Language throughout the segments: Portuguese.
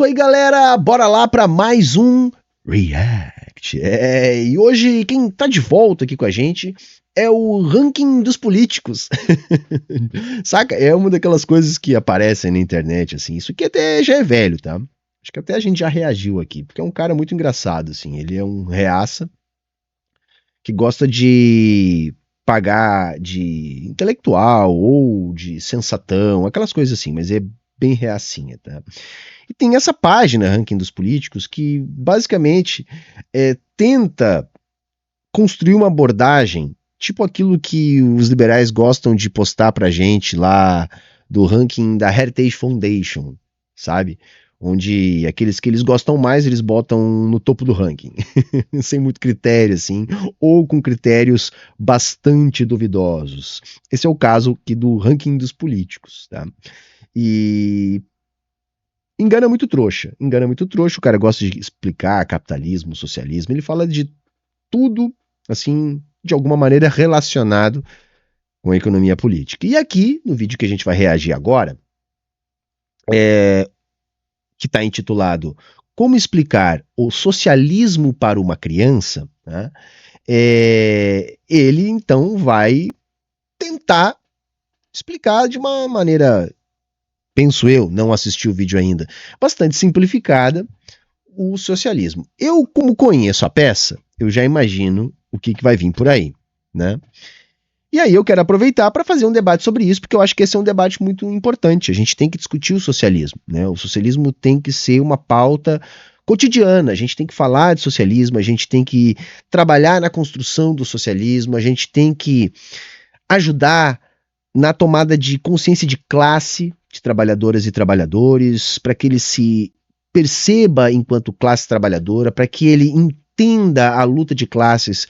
Isso aí, galera, bora lá para mais um React. E hoje quem tá de volta aqui com a gente é o ranking dos políticos. Saca? É uma daquelas coisas que aparecem na internet, assim. Isso aqui até já é velho, tá? Acho que até a gente já reagiu aqui, porque é um cara muito engraçado, assim. Ele é um reaça que gosta de pagar de intelectual ou de sensatão, aquelas coisas assim, mas é bem reacinha, tá? E tem essa página, Ranking dos Políticos, que basicamente tenta construir uma abordagem, tipo aquilo que os liberais gostam de postar pra gente lá do ranking da Heritage Foundation, sabe? Onde aqueles que eles gostam mais, eles botam no topo do ranking, sem muito critério, assim, ou com critérios bastante duvidosos. Esse é o caso aqui do Ranking dos Políticos, tá? E engana muito trouxa, o cara gosta de explicar capitalismo, socialismo, ele fala de tudo, assim, de alguma maneira relacionado com a economia política. E aqui, no vídeo que a gente vai reagir agora, que está intitulado Como explicar o socialismo para uma criança, né? Ele então vai tentar explicar de uma maneira, penso eu, não assisti o vídeo ainda, bastante simplificada, o socialismo. Eu, como conheço a peça, eu já imagino o que vai vir por aí, né? E aí eu quero aproveitar para fazer um debate sobre isso, porque eu acho que esse é um debate muito importante. A gente tem que discutir o socialismo, né? O socialismo tem que ser uma pauta cotidiana, a gente tem que falar de socialismo, a gente tem que trabalhar na construção do socialismo, a gente tem que ajudar na tomada de consciência de classe, de trabalhadoras e trabalhadores, para que ele se perceba enquanto classe trabalhadora, para que ele entenda a luta de classes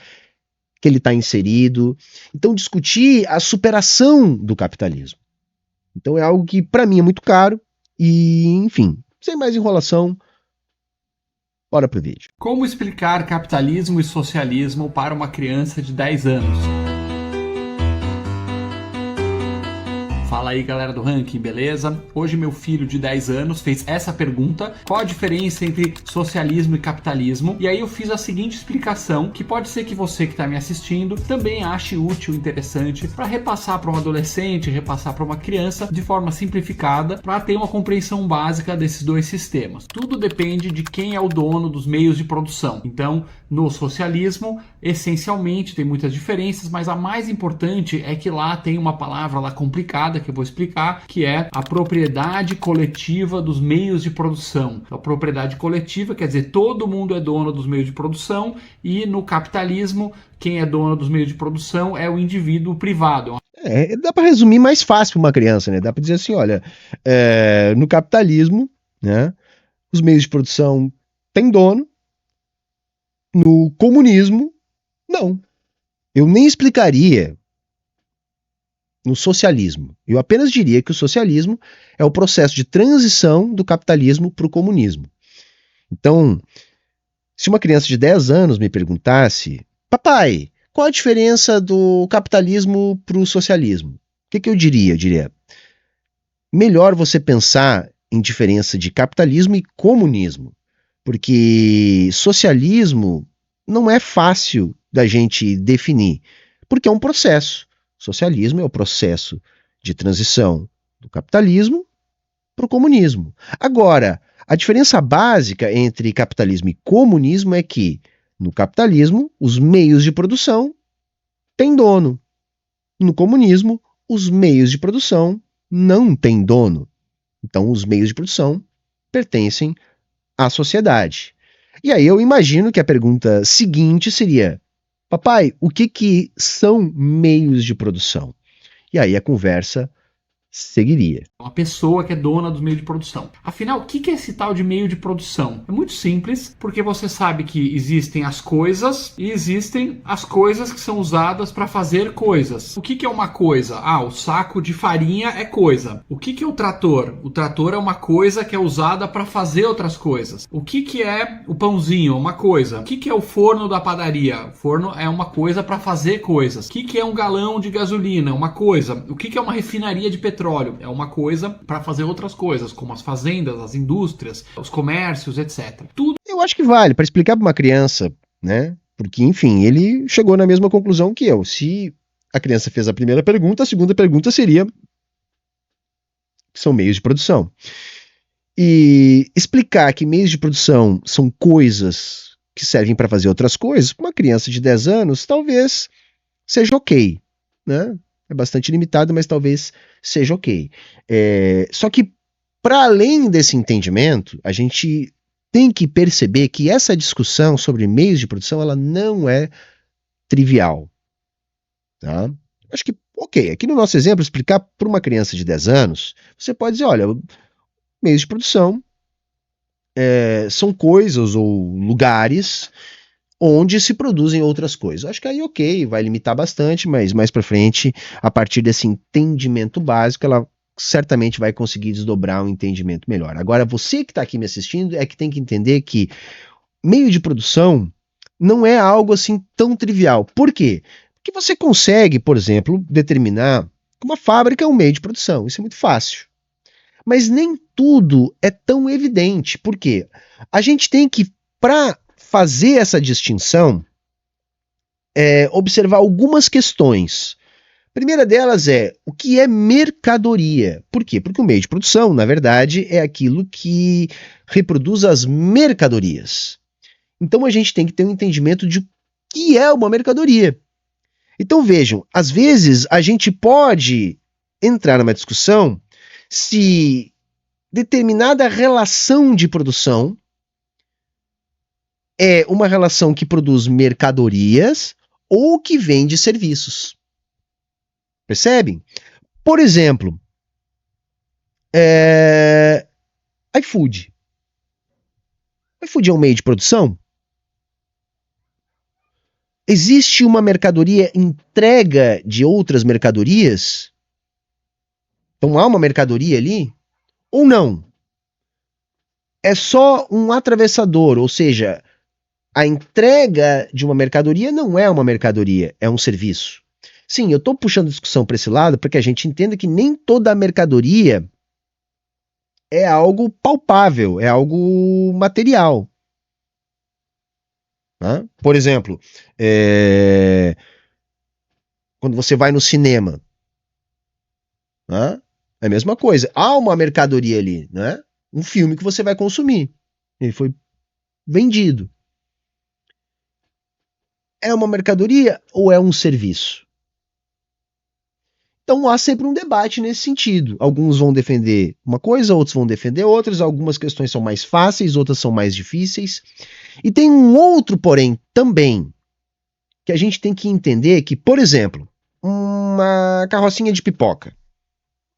que ele está inserido. Então, discutir a superação do capitalismo. Então, é algo que, para mim, é muito caro. E, enfim, sem mais enrolação, bora pro vídeo. Como explicar capitalismo e socialismo para uma criança de 10 anos? Fala aí, galera do ranking, beleza? Hoje meu filho de 10 anos fez essa pergunta: qual a diferença entre socialismo e capitalismo? E aí eu fiz a seguinte explicação, que pode ser que você que está me assistindo também ache útil, interessante, para repassar para um adolescente, repassar para uma criança de forma simplificada, para ter uma compreensão básica desses dois sistemas. Tudo depende de quem é o dono dos meios de produção. Então, no socialismo, essencialmente tem muitas diferenças, mas a mais importante é que lá tem uma palavra lá complicada que eu vou explicar, que é a propriedade coletiva dos meios de produção. A propriedade coletiva quer dizer todo mundo é dono dos meios de produção, e no capitalismo quem é dono dos meios de produção é o indivíduo privado. Dá para resumir mais fácil para uma criança, né? Dá para dizer assim, olha, no capitalismo, né, os meios de produção têm dono, no comunismo, não. Eu nem explicaria no socialismo. Eu apenas diria que o socialismo é o processo de transição do capitalismo para o comunismo. Então, se uma criança de 10 anos me perguntasse: papai, qual a diferença do capitalismo para o socialismo? O que eu diria? Eu diria: melhor você pensar em diferença de capitalismo e comunismo, porque socialismo não é fácil da gente definir, porque é um processo. Socialismo é o processo de transição do capitalismo para o comunismo. Agora, a diferença básica entre capitalismo e comunismo é que, no capitalismo, os meios de produção têm dono. No comunismo, os meios de produção não têm dono. Então, os meios de produção pertencem à sociedade. E aí eu imagino que a pergunta seguinte seria: papai, o que são meios de produção? E aí a conversa seguiria. Uma pessoa que é dona dos meios de produção. Afinal, o que é esse tal de meio de produção? É muito simples, porque você sabe que existem as coisas e existem as coisas que são usadas para fazer coisas. O que é uma coisa? O saco de farinha é coisa. O que é o trator? O trator é uma coisa que é usada para fazer outras coisas. O que é o pãozinho? Uma coisa. O que é o forno da padaria? O forno é uma coisa para fazer coisas. O que é um galão de gasolina? Uma coisa. O que é uma refinaria de petróleo? petróleo é uma coisa para fazer outras coisas, como as fazendas, as indústrias, os comércios, etc. Tudo. Eu acho que vale para explicar para uma criança, né? Porque, enfim, ele chegou na mesma conclusão que eu. Se a criança fez a primeira pergunta, a segunda pergunta seria: são meios de produção. E explicar que meios de produção são coisas que servem para fazer outras coisas, para uma criança de 10 anos, talvez seja ok, né? É bastante limitado, mas talvez seja ok. Só que, para além desse entendimento, a gente tem que perceber que essa discussão sobre meios de produção, ela não é trivial. Tá? Acho que, ok, aqui no nosso exemplo, explicar para uma criança de 10 anos, você pode dizer, olha, meios de produção são coisas ou lugares onde se produzem outras coisas. Acho que aí, ok, vai limitar bastante, mas mais para frente, a partir desse entendimento básico, ela certamente vai conseguir desdobrar um entendimento melhor. Agora, você que está aqui me assistindo é que tem que entender que meio de produção não é algo assim tão trivial. Por quê? Porque você consegue, por exemplo, determinar que uma fábrica é um meio de produção. Isso é muito fácil. Mas nem tudo é tão evidente. Por quê? A gente tem que, para fazer essa distinção, observar algumas questões. A primeira delas é o que é mercadoria. Por quê? Porque o meio de produção, na verdade, é aquilo que reproduz as mercadorias. Então a gente tem que ter um entendimento de o que é uma mercadoria. Então vejam, às vezes a gente pode entrar numa discussão se determinada relação de produção é uma relação que produz mercadorias ou que vende serviços. Percebem? Por exemplo, iFood. iFood é um meio de produção? Existe uma mercadoria entrega de outras mercadorias? Então há uma mercadoria ali? Ou não? É só um atravessador, ou seja, a entrega de uma mercadoria não é uma mercadoria, é um serviço. Sim, eu estou puxando a discussão para esse lado para que a gente entenda que nem toda a mercadoria é algo palpável, é algo material. Né? Por exemplo, quando você vai no cinema, né? É a mesma coisa. Há uma mercadoria ali, né? Um filme que você vai consumir. Ele foi vendido. É uma mercadoria ou é um serviço? Então há sempre um debate nesse sentido. Alguns vão defender uma coisa, outros vão defender outras. Algumas questões são mais fáceis, outras são mais difíceis. E tem um outro, porém, também, que a gente tem que entender que, por exemplo, uma carrocinha de pipoca.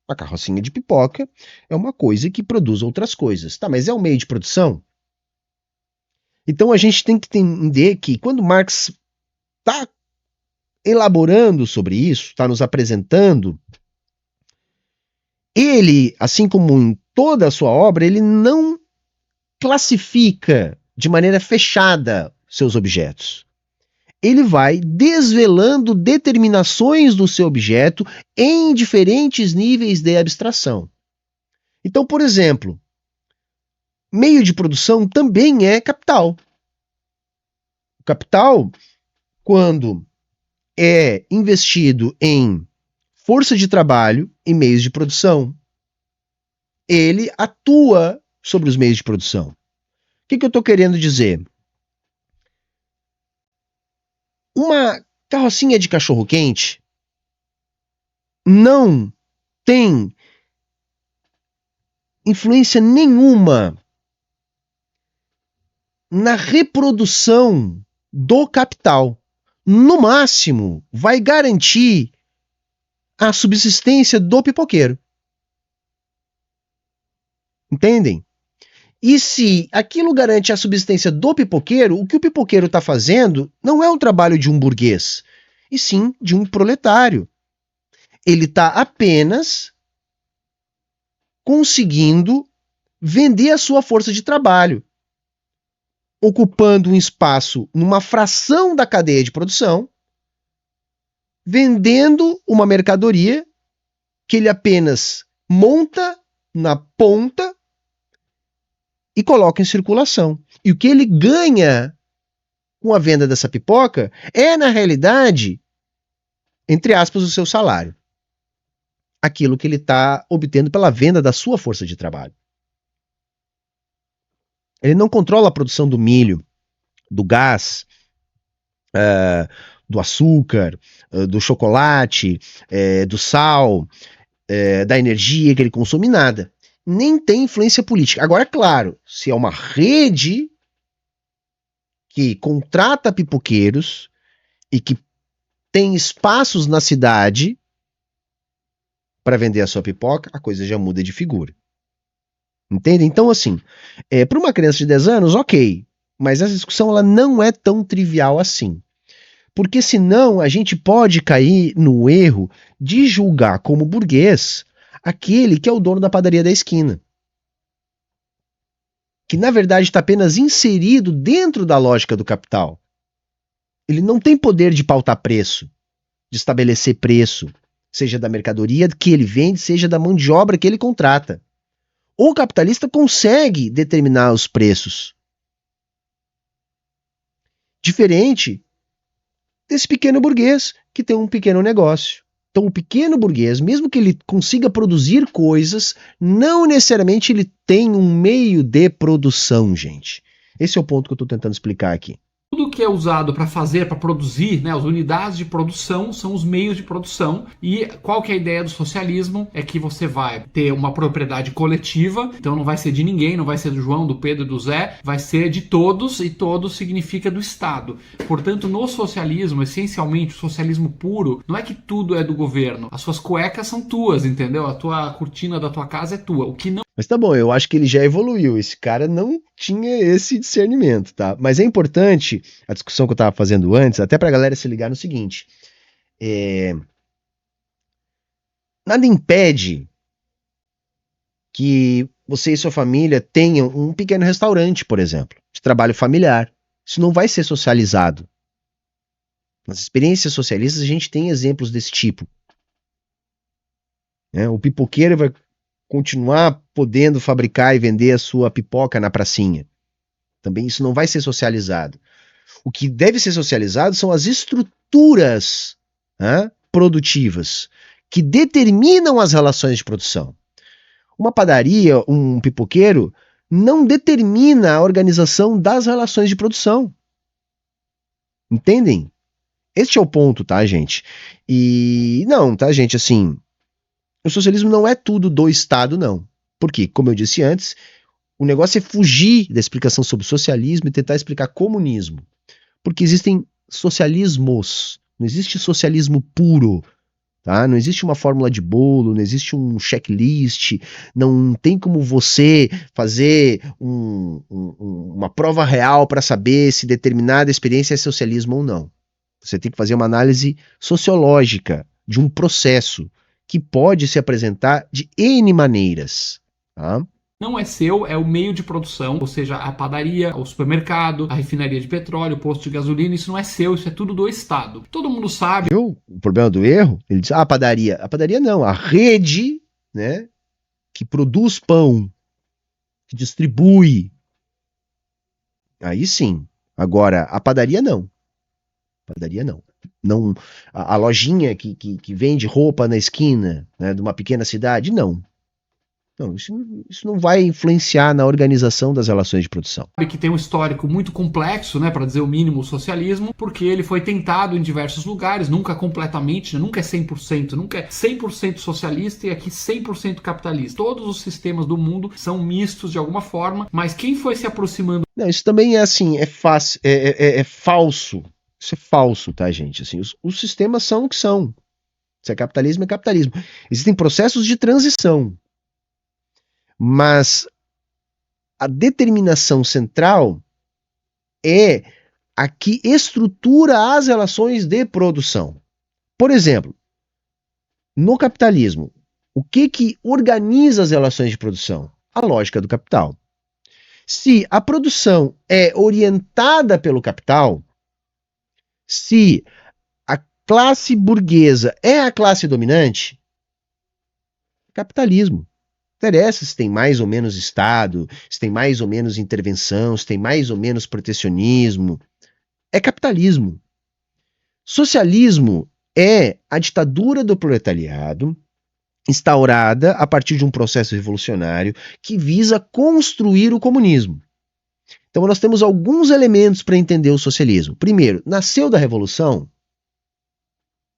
A carrocinha de pipoca é uma coisa que produz outras coisas. Tá, mas é um meio de produção? Então a gente tem que entender que quando Marx está elaborando sobre isso, está nos apresentando, ele, assim como em toda a sua obra, ele não classifica de maneira fechada seus objetos. Ele vai desvelando determinações do seu objeto em diferentes níveis de abstração. Então, por exemplo, meio de produção também é capital. O capital, quando é investido em força de trabalho e meios de produção, ele atua sobre os meios de produção. O que eu estou querendo dizer? Uma carrocinha de cachorro-quente não tem influência nenhuma na reprodução do capital. No máximo, vai garantir a subsistência do pipoqueiro. Entendem? E se aquilo garante a subsistência do pipoqueiro, o que o pipoqueiro está fazendo não é um trabalho de um burguês, e sim de um proletário. Ele está apenas conseguindo vender a sua força de trabalho, ocupando um espaço numa fração da cadeia de produção, vendendo uma mercadoria que ele apenas monta na ponta e coloca em circulação. E o que ele ganha com a venda dessa pipoca é, na realidade, entre aspas, o seu salário. Aquilo que ele está obtendo pela venda da sua força de trabalho. Ele não controla a produção do milho, do gás, do açúcar, do chocolate, do sal, da energia que ele consome, nada. Nem tem influência política. Agora, claro, se é uma rede que contrata pipoqueiros e que tem espaços na cidade para vender a sua pipoca, a coisa já muda de figura. Entende? Então, assim, para uma criança de 10 anos, ok. Mas essa discussão ela não é tão trivial assim. Porque senão a gente pode cair no erro de julgar como burguês aquele que é o dono da padaria da esquina. Que na verdade está apenas inserido dentro da lógica do capital. Ele não tem poder de pautar preço, de estabelecer preço, seja da mercadoria que ele vende, seja da mão de obra que ele contrata. O capitalista consegue determinar os preços. Diferente desse pequeno burguês que tem um pequeno negócio. Então o pequeno burguês, mesmo que ele consiga produzir coisas, não necessariamente ele tem um meio de produção, gente. Esse é o ponto que eu estou tentando explicar aqui. Tudo que é usado para fazer, para produzir, né, as unidades de produção são os meios de produção. E qual que é a ideia do socialismo? É que você vai ter uma propriedade coletiva, então não vai ser de ninguém, não vai ser do João, do Pedro, do Zé, vai ser de todos, e todos significa do Estado. Portanto, no socialismo, essencialmente, o socialismo puro, não é que tudo é do governo. As suas cuecas são tuas, entendeu? A tua cortina da tua casa é tua. O que não... Mas tá bom, eu acho que ele já evoluiu. Esse cara não tinha esse discernimento, tá? Mas é importante a discussão que eu estava fazendo antes, até para a galera se ligar no seguinte. Nada impede que você e sua família tenham um pequeno restaurante, por exemplo, de trabalho familiar. Isso não vai ser socializado. Nas experiências socialistas a gente tem exemplos desse tipo. O pipoqueiro vai continuar podendo fabricar e vender a sua pipoca na pracinha. Também isso não vai ser socializado. O que deve ser socializado são as estruturas produtivas que determinam as relações de produção. Uma padaria, um pipoqueiro, não determina a organização das relações de produção. Entendem? Este é o ponto, tá, gente? E não, tá, gente, assim, o socialismo não é tudo do Estado, não. Porque, como eu disse antes, o negócio é fugir da explicação sobre socialismo e tentar explicar comunismo. Porque existem socialismos, não existe socialismo puro, tá? Não existe uma fórmula de bolo, não existe um checklist, não tem como você fazer uma prova real para saber se determinada experiência é socialismo ou não. Você tem que fazer uma análise sociológica de um processo que pode se apresentar de N maneiras, tá? Não é seu, é o meio de produção, ou seja, a padaria, o supermercado, a refinaria de petróleo, o posto de gasolina, isso não é seu, isso é tudo do Estado. Todo mundo sabe. Viu o problema do erro? Ele diz, a padaria. A padaria não, a rede, né, que produz pão, que distribui. Aí sim. Agora, a padaria não. Padaria não. Não, a lojinha que vende roupa na esquina, né, de uma pequena cidade, não. Não, isso não vai influenciar na organização das relações de produção. Sabe que tem um histórico muito complexo, né, para dizer o mínimo, o socialismo, porque ele foi tentado em diversos lugares, nunca completamente, nunca é 100%, nunca é 100% socialista e aqui 100% capitalista. Todos os sistemas do mundo são mistos de alguma forma, mas quem foi se aproximando... Não, isso também é assim, é fácil, é falso. Isso é falso, tá, gente? Assim, os sistemas são o que são. Se é capitalismo, é capitalismo. Existem processos de transição. Mas a determinação central é a que estrutura as relações de produção. Por exemplo, no capitalismo, o que organiza as relações de produção? A lógica do capital. Se a produção é orientada pelo capital, se a classe burguesa é a classe dominante, Capitalismo. Não interessa se tem mais ou menos Estado, se tem mais ou menos intervenção, se tem mais ou menos protecionismo. É capitalismo. Socialismo é a ditadura do proletariado instaurada a partir de um processo revolucionário que visa construir o comunismo. Então nós temos alguns elementos para entender o socialismo. Primeiro, nasceu da revolução?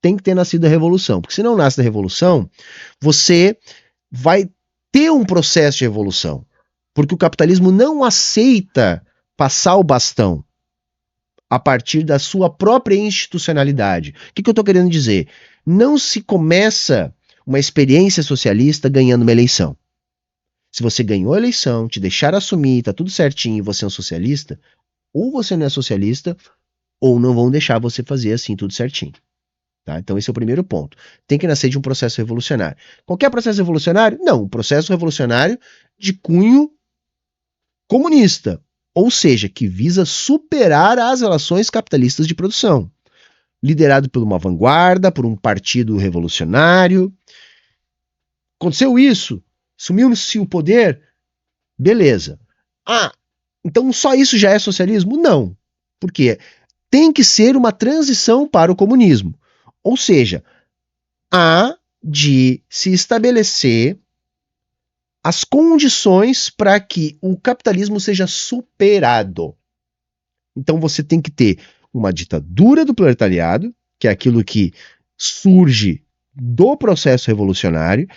Tem que ter nascido da revolução, porque se não nasce da revolução, você vai ter um processo de revolução, porque o capitalismo não aceita passar o bastão a partir da sua própria institucionalidade. O que eu estou querendo dizer? Não se começa uma experiência socialista ganhando uma eleição. Se você ganhou a eleição, te deixaram assumir, tá tudo certinho e você é um socialista, ou você não é socialista, ou não vão deixar você fazer assim tudo certinho. Tá? Então esse é o primeiro ponto. Tem que nascer de um processo revolucionário. Qualquer processo revolucionário? Não, um processo revolucionário de cunho comunista, ou seja, que visa superar as relações capitalistas de produção, liderado por uma vanguarda, por um partido revolucionário. Aconteceu isso, sumiu-se o poder, beleza. Então só isso já é socialismo? Não, porque tem que ser uma transição para o comunismo. Ou seja, há de se estabelecer as condições para que o capitalismo seja superado. Então você tem que ter uma ditadura do proletariado, que é aquilo que surge do processo revolucionário.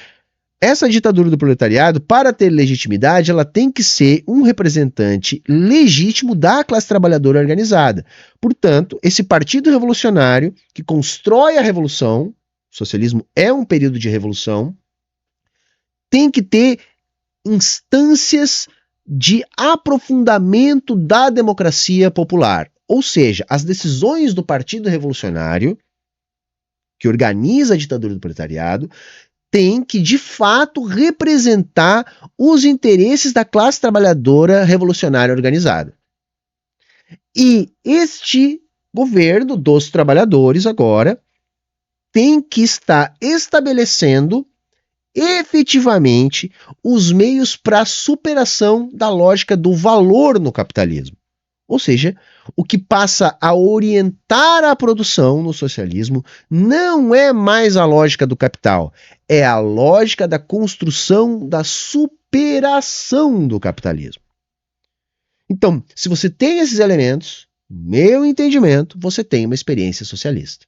Essa ditadura do proletariado, para ter legitimidade, ela tem que ser um representante legítimo da classe trabalhadora organizada. Portanto, esse partido revolucionário que constrói a revolução, o socialismo é um período de revolução, tem que ter instâncias de aprofundamento da democracia popular. Ou seja, as decisões do partido revolucionário, que organiza a ditadura do proletariado, tem que, de fato, representar os interesses da classe trabalhadora revolucionária organizada. E este governo dos trabalhadores agora tem que estar estabelecendo efetivamente os meios para a superação da lógica do valor no capitalismo. Ou seja, o que passa a orientar a produção no socialismo não é mais a lógica do capital, é a lógica da construção da superação do capitalismo. Então, se você tem esses elementos, no meu entendimento, você tem uma experiência socialista.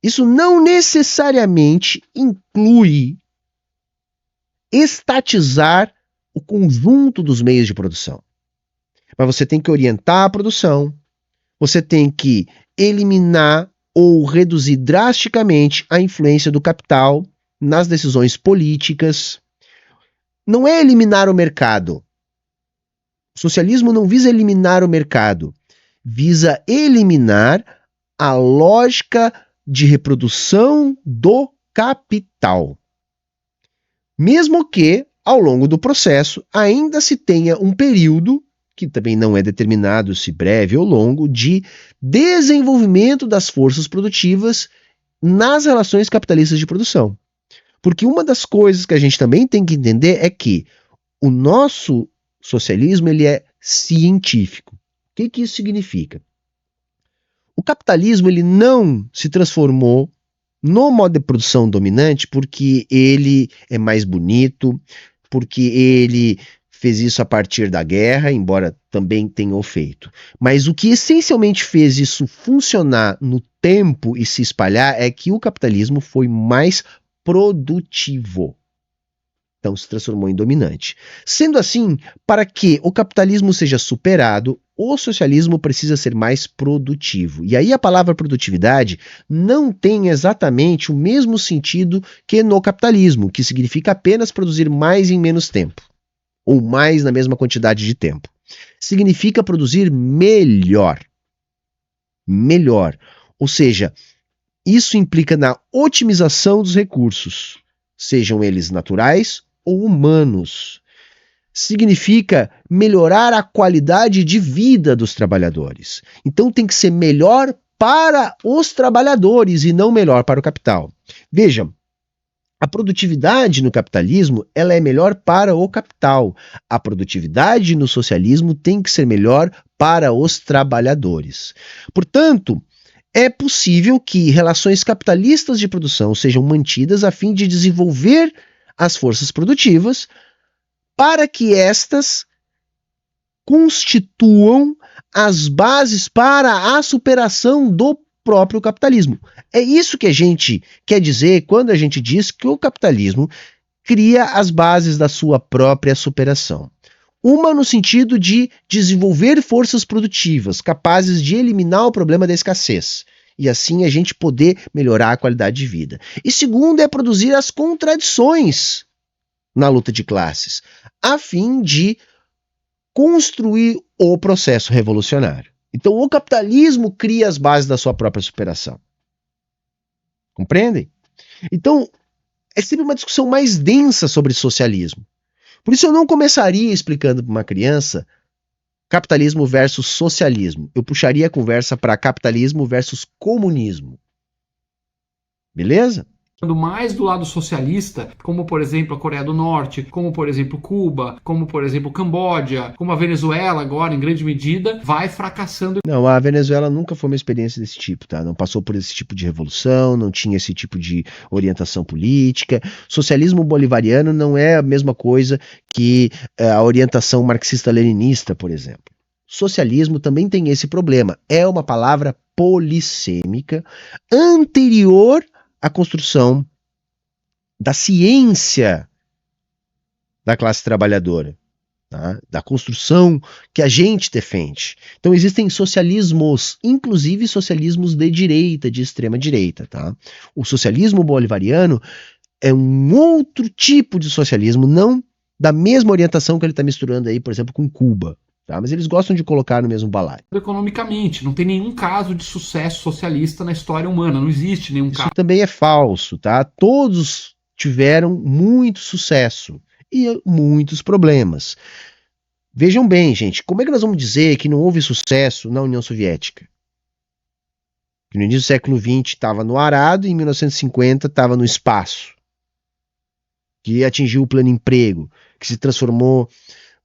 Isso não necessariamente inclui estatizar o conjunto dos meios de produção. Mas você tem que orientar a produção, você tem que eliminar ou reduzir drasticamente a influência do capital nas decisões políticas. Não é eliminar o mercado. O socialismo não visa eliminar o mercado, visa eliminar a lógica de reprodução do capital. Mesmo que, ao longo do processo, ainda se tenha um período, que também não é determinado se breve ou longo, de desenvolvimento das forças produtivas nas relações capitalistas de produção. Porque uma das coisas que a gente também tem que entender é que o nosso socialismo ele é científico. O que isso significa? O capitalismo ele não se transformou no modo de produção dominante porque ele é mais bonito, porque ele fez isso a partir da guerra, embora também tenha feito. Mas o que essencialmente fez isso funcionar no tempo e se espalhar é que o capitalismo foi mais produtivo. Então se transformou em dominante. Sendo assim, para que o capitalismo seja superado, o socialismo precisa ser mais produtivo. E aí a palavra produtividade não tem exatamente o mesmo sentido que no capitalismo, que significa apenas produzir mais em menos tempo, ou mais na mesma quantidade de tempo. Significa produzir melhor. Melhor. Ou seja, isso implica na otimização dos recursos, sejam eles naturais ou humanos. Significa melhorar a qualidade de vida dos trabalhadores. Então tem que ser melhor para os trabalhadores e não melhor para o capital. Vejam, A produtividade no capitalismo, ela é melhor para o capital. A produtividade no socialismo tem que ser melhor para os trabalhadores. Portanto, é possível que relações capitalistas de produção sejam mantidas a fim de desenvolver as forças produtivas para que estas constituam as bases para a superação do próprio capitalismo. É isso que a gente quer dizer quando a gente diz que o capitalismo cria as bases da sua própria superação. Uma no sentido de desenvolver forças produtivas capazes de eliminar o problema da escassez e assim a gente poder melhorar a qualidade de vida. E segundo é produzir as contradições na luta de classes, a fim de construir o processo revolucionário. Então o capitalismo cria as bases da sua própria superação. Compreendem? Então é sempre uma discussão mais densa sobre socialismo. Por isso eu não começaria explicando para uma criança capitalismo versus socialismo. Eu puxaria a conversa para capitalismo versus comunismo. Beleza? Mais do lado socialista, como por exemplo a Coreia do Norte, como por exemplo Cuba, como por exemplo Camboja, como a Venezuela agora em grande medida, vai fracassando. Não, a Venezuela nunca foi uma experiência desse tipo, tá? Não passou por esse tipo de revolução, não tinha esse tipo de orientação política. Socialismo bolivariano não é a mesma coisa que a orientação marxista-leninista, por exemplo. Socialismo também tem esse problema. É uma palavra polissêmica anterior a construção da ciência da classe trabalhadora, tá? Da construção que a gente defende. Então existem socialismos, inclusive socialismos de direita, de extrema direita. Tá? O socialismo bolivariano é um outro tipo de socialismo, não da mesma orientação que ele está misturando aí, por exemplo, com Cuba. Tá? Mas eles gostam de colocar no mesmo balaio. Economicamente, não tem nenhum caso de sucesso socialista na história humana, não existe nenhum caso. Isso também é falso, tá? Todos tiveram muito sucesso e muitos problemas. Vejam bem, gente, como é que nós vamos dizer que não houve sucesso na União Soviética? Que no início do século XX estava no arado e em 1950 estava no espaço. Que atingiu o pleno emprego, que se transformou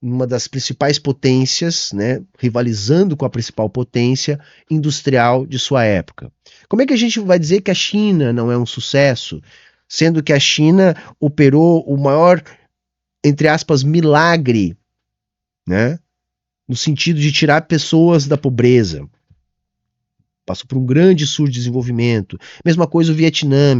uma das principais potências, né, rivalizando com a principal potência industrial de sua época. Como é que a gente vai dizer que a China não é um sucesso, sendo que a China operou o maior, entre aspas, milagre, né, no sentido de tirar pessoas da pobreza? Passou por um grande subdesenvolvimento. Mesma coisa o Vietnã.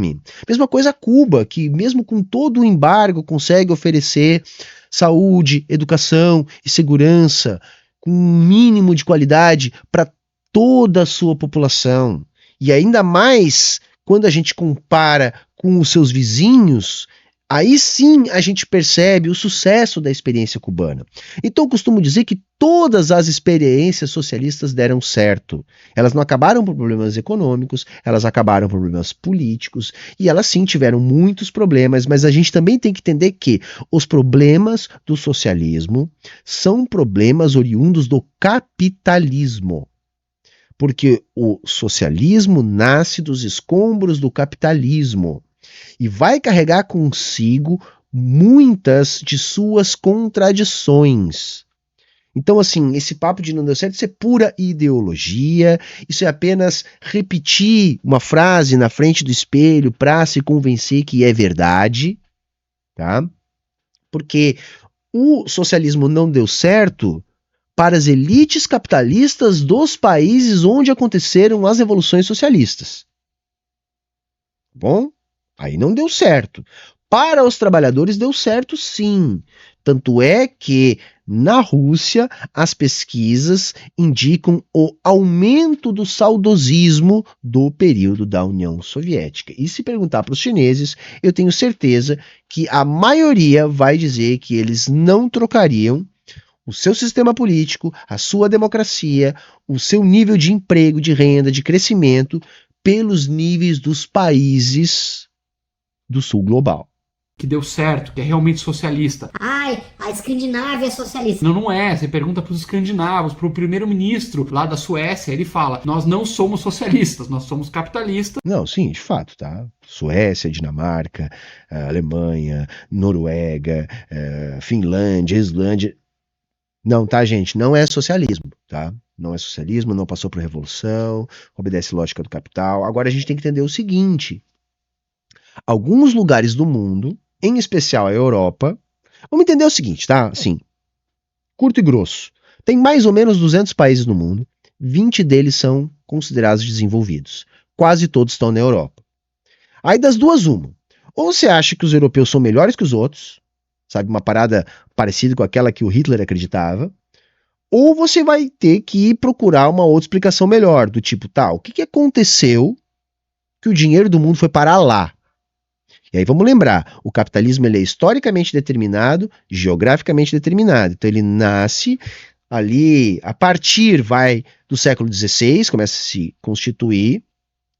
Mesma coisa Cuba, que mesmo com todo o embargo consegue oferecer saúde, educação e segurança com um mínimo de qualidade para toda a sua população. E ainda mais quando a gente compara com os seus vizinhos, aí sim a gente percebe o sucesso da experiência cubana. Então eu costumo dizer que todas as experiências socialistas deram certo. Elas não acabaram por problemas econômicos, elas acabaram por problemas políticos, e elas sim tiveram muitos problemas, mas a gente também tem que entender que os problemas do socialismo são problemas oriundos do capitalismo. Porque o socialismo nasce dos escombros do capitalismo. E vai carregar consigo muitas de suas contradições. Então, assim, esse papo de não deu certo, isso é pura ideologia, isso é apenas repetir uma frase na frente do espelho para se convencer que é verdade, tá? Porque o socialismo não deu certo para as elites capitalistas dos países onde aconteceram as revoluções socialistas. Bom? Aí não deu certo. Para os trabalhadores deu certo sim. Tanto é que na Rússia as pesquisas indicam o aumento do saudosismo do período da União Soviética. E se perguntar para os chineses, eu tenho certeza que a maioria vai dizer que eles não trocariam o seu sistema político, a sua democracia, o seu nível de emprego, de renda, de crescimento pelos níveis dos países do sul global. que deu certo, que é realmente socialista? Ai, a Escandinávia é socialista. Não, não é. Você pergunta para os escandinavos, para o primeiro-ministro lá da Suécia, ele fala: nós não somos socialistas, nós somos capitalistas. Não, sim, de fato, tá? Suécia, Dinamarca, Alemanha, Noruega, Finlândia, Islândia. Não, tá, gente? Não é socialismo, tá? Não é socialismo, não passou por revolução, obedece lógica do capital. Agora a gente tem que entender o seguinte: alguns lugares do mundo, em especial a Europa, vamos entender o seguinte, tá? Assim, curto e grosso. Tem mais ou menos 200 países no mundo, 20 deles são considerados desenvolvidos. Quase todos estão na Europa. Aí das duas, uma. Ou você acha que os europeus são melhores que os outros, sabe, uma parada parecida com aquela que o Hitler acreditava, ou você vai ter que procurar uma outra explicação melhor, do tipo, tá, o que aconteceu que o dinheiro do mundo foi parar lá? E aí vamos lembrar, o capitalismo ele é historicamente determinado, geograficamente determinado. Então ele nasce ali, a partir, do século XVI, começa a se constituir,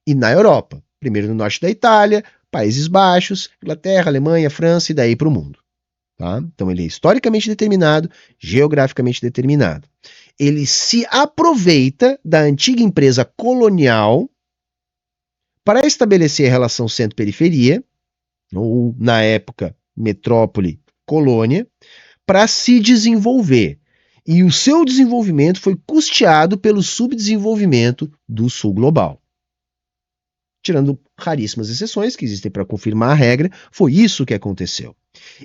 e na Europa. Primeiro no norte da Itália, Países Baixos, Inglaterra, Alemanha, França e daí para o mundo. Tá? Então ele é historicamente determinado, geograficamente determinado. Ele se aproveita da antiga empresa colonial para estabelecer a relação centro-periferia, ou na época metrópole-colônia, para se desenvolver. E o seu desenvolvimento foi custeado pelo subdesenvolvimento do sul global. Tirando raríssimas exceções que existem para confirmar a regra, foi isso que aconteceu.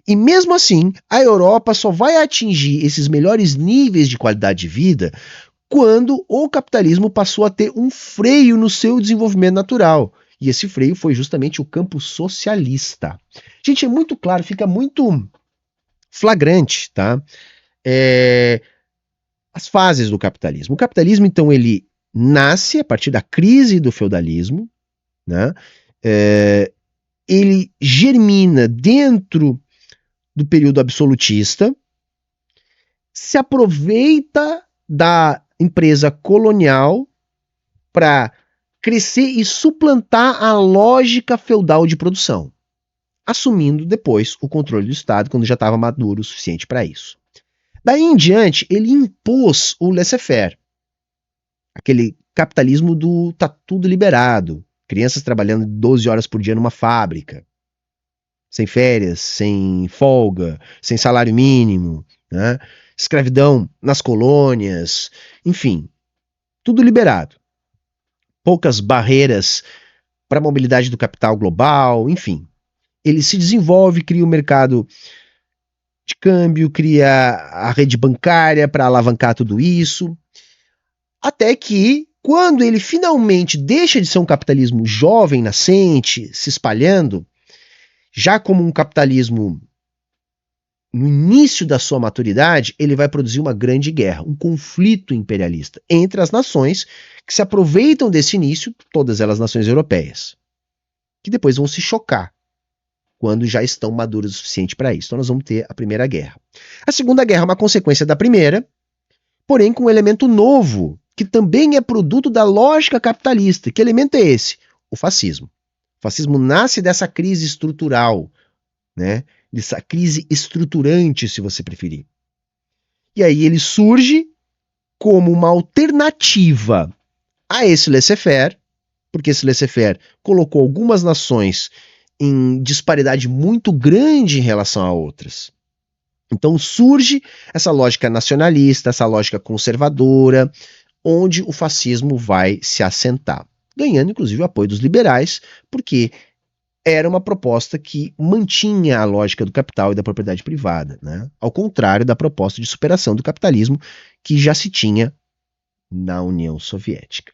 E mesmo assim, a Europa só vai atingir esses melhores níveis de qualidade de vida quando o capitalismo passou a ter um freio no seu desenvolvimento natural. E esse freio foi justamente o campo socialista. Gente, é muito claro, fica muito flagrante, tá? As fases do capitalismo. O capitalismo, então, ele nasce a partir da crise do feudalismo, né? Ele germina dentro do período absolutista, se aproveita da empresa colonial para crescer e suplantar a lógica feudal de produção, assumindo depois o controle do Estado quando já estava maduro o suficiente para isso. Daí em diante, ele impôs o laissez-faire, aquele capitalismo do tá tudo liberado, crianças trabalhando 12 horas por dia numa fábrica, sem férias, sem folga, sem salário mínimo, né? Escravidão nas colônias, enfim, tudo liberado. Poucas barreiras para a mobilidade do capital global, enfim. Ele se desenvolve, cria o mercado de câmbio, cria a rede bancária para alavancar tudo isso, até que, quando ele finalmente deixa de ser um capitalismo jovem, nascente, se espalhando, já como um capitalismo no início da sua maturidade, ele vai produzir uma grande guerra, um conflito imperialista entre as nações que se aproveitam desse início, todas elas nações europeias, que depois vão se chocar quando já estão maduras o suficiente para isso. Então nós vamos ter a Primeira Guerra. A Segunda Guerra é uma consequência da primeira, porém com um elemento novo, que também é produto da lógica capitalista. Que elemento é esse? O fascismo. O fascismo nasce dessa crise estrutural, né? Dessa crise estruturante, se você preferir. E aí ele surge como uma alternativa a esse laissez-faire, porque esse laissez-faire colocou algumas nações em disparidade muito grande em relação a outras. Então surge essa lógica nacionalista, essa lógica conservadora, onde o fascismo vai se assentar, ganhando inclusive o apoio dos liberais, porque era uma proposta que mantinha a lógica do capital e da propriedade privada, né? Ao contrário da proposta de superação do capitalismo que já se tinha na União Soviética.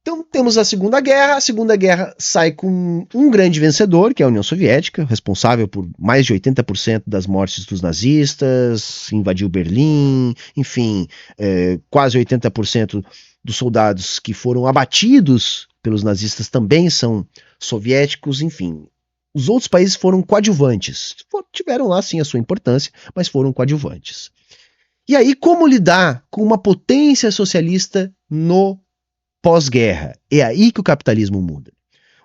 Então temos a Segunda Guerra sai com um grande vencedor, que é a União Soviética, responsável por mais de 80% das mortes dos nazistas, invadiu Berlim, enfim, quase 80% dos soldados que foram abatidos pelos nazistas também são soviéticos, enfim. Os outros países foram coadjuvantes, tiveram lá sim a sua importância, mas foram coadjuvantes. E aí, como lidar com uma potência socialista no pós-guerra? É aí que o capitalismo muda.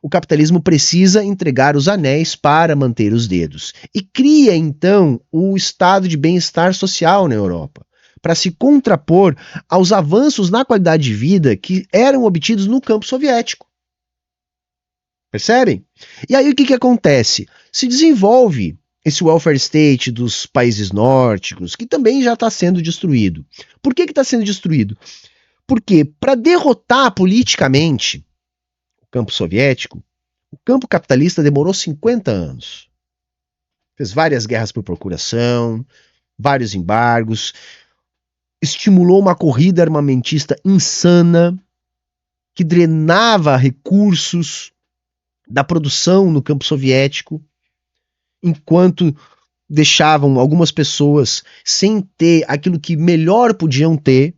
o capitalismo precisa entregar os anéis para manter os dedos. E cria, então, o estado de bem-estar social na Europa, para se contrapor aos avanços na qualidade de vida que eram obtidos no campo soviético. Percebem? E aí o que acontece? Se desenvolve esse welfare state dos países nórdicos, que também já está sendo destruído. Por que está sendo destruído? Porque para derrotar politicamente o campo soviético, o campo capitalista demorou 50 anos. Fez várias guerras por procuração, vários embargos, estimulou uma corrida armamentista insana, que drenava recursos da produção no campo soviético, enquanto deixavam algumas pessoas sem ter aquilo que melhor podiam ter.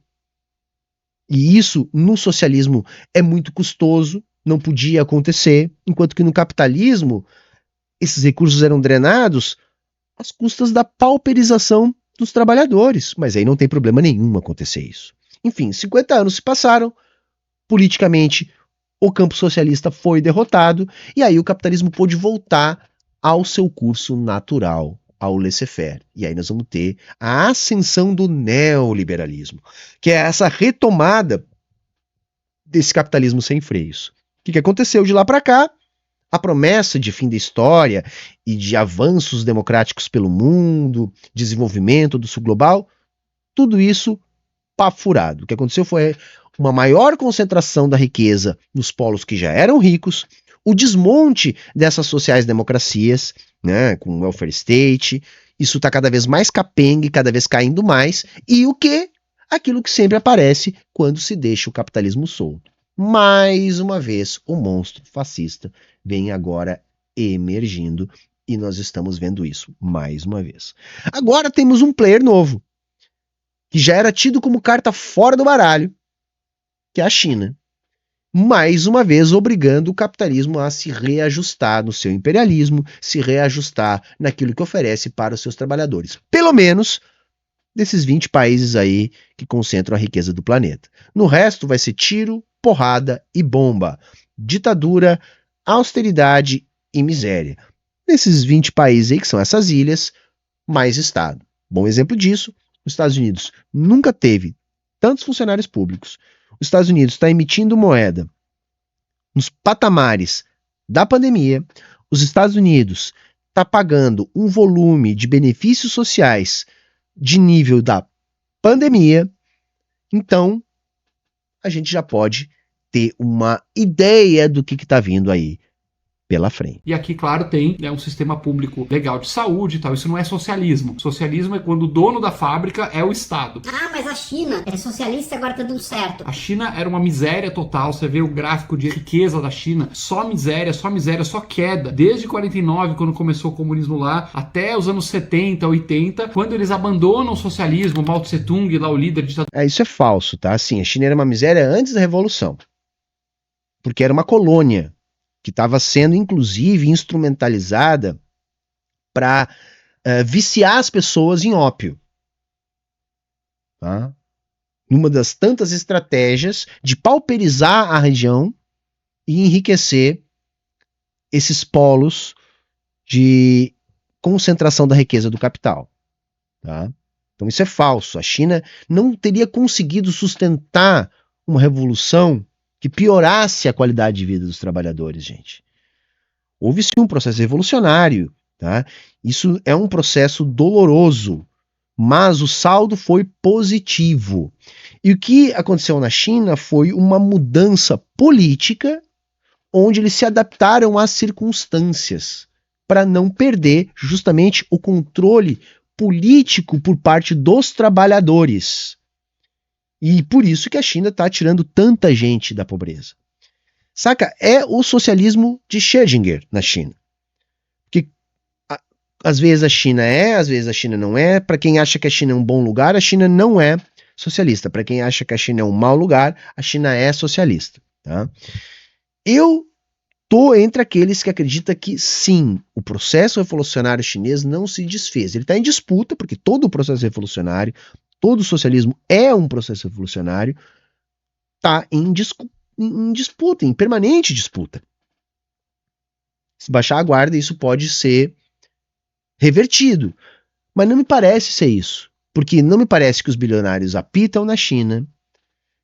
E isso, no socialismo, é muito custoso, não podia acontecer, enquanto que no capitalismo, esses recursos eram drenados às custas da pauperização dos trabalhadores. Mas aí não tem problema nenhum acontecer isso. Enfim, 50 anos se passaram, politicamente o campo socialista foi derrotado, e aí o capitalismo pôde voltar ao seu curso natural, ao laissez-faire. E aí nós vamos ter a ascensão do neoliberalismo, que é essa retomada desse capitalismo sem freios. O que aconteceu de lá para cá? A promessa de fim da história e de avanços democráticos pelo mundo, desenvolvimento do sul global, tudo isso papo furado. O que aconteceu foi uma maior concentração da riqueza nos polos que já eram ricos, o desmonte dessas sociais-democracias, né, com o welfare state, isso está cada vez mais capenga e cada vez caindo mais, e o quê? Aquilo que sempre aparece quando se deixa o capitalismo solto. Mais uma vez, o monstro fascista vem agora emergindo, e nós estamos vendo isso mais uma vez. Agora temos um player novo, que já era tido como carta fora do baralho, que é a China. Mais uma vez obrigando o capitalismo a se reajustar no seu imperialismo, se reajustar naquilo que oferece para os seus trabalhadores. Pelo menos desses 20 países aí que concentram a riqueza do planeta. No resto vai ser tiro, porrada e bomba. Ditadura, austeridade e miséria. Nesses 20 países aí, que são essas ilhas, mais Estado. Bom exemplo disso, os Estados Unidos nunca teve tantos funcionários públicos. Os Estados Unidos está emitindo moeda nos patamares da pandemia. Os Estados Unidos está pagando um volume de benefícios sociais de nível da pandemia. Então, a gente já pode ter uma ideia do que está vindo aí pela frente. E aqui, claro, tem um sistema público legal de saúde e tal. Isso não é socialismo. Socialismo é quando o dono da fábrica é o Estado. Ah, mas a China é socialista e agora tá dando certo. A China era uma miséria total. Você vê o gráfico de riqueza da China. Só miséria, só queda. Desde 49, quando começou o comunismo lá, até os anos 70, 80, quando eles abandonam o socialismo, Mao Tse Tung, lá o líder ditador. Isso é falso, tá? Assim, a China era uma miséria antes da Revolução. Porque era uma colônia que estava sendo, inclusive, instrumentalizada para viciar as pessoas em ópio. Tá? Numa das tantas estratégias de pauperizar a região e enriquecer esses polos de concentração da riqueza do capital. Tá? Então isso é falso. A China não teria conseguido sustentar uma revolução que piorasse a qualidade de vida dos trabalhadores, gente. Houve sim um processo revolucionário, tá? Isso é um processo doloroso, mas o saldo foi positivo. E o que aconteceu na China foi uma mudança política, onde eles se adaptaram às circunstâncias, para não perder justamente o controle político por parte dos trabalhadores. E por isso que a China está tirando tanta gente da pobreza. Saca? É o socialismo de Schrödinger na China. Porque às vezes a China é, às vezes a China não é. Para quem acha que a China é um bom lugar, a China não é socialista. Para quem acha que a China é um mau lugar, a China é socialista. Tá? Eu tô entre aqueles que acreditam que sim, o processo revolucionário chinês não se desfez. Ele está em disputa, porque todo o processo revolucionário, todo o socialismo é um processo revolucionário, está em disputa, em permanente disputa. Se baixar a guarda, isso pode ser revertido. Mas não me parece ser isso. Porque não me parece que os bilionários apitam na China,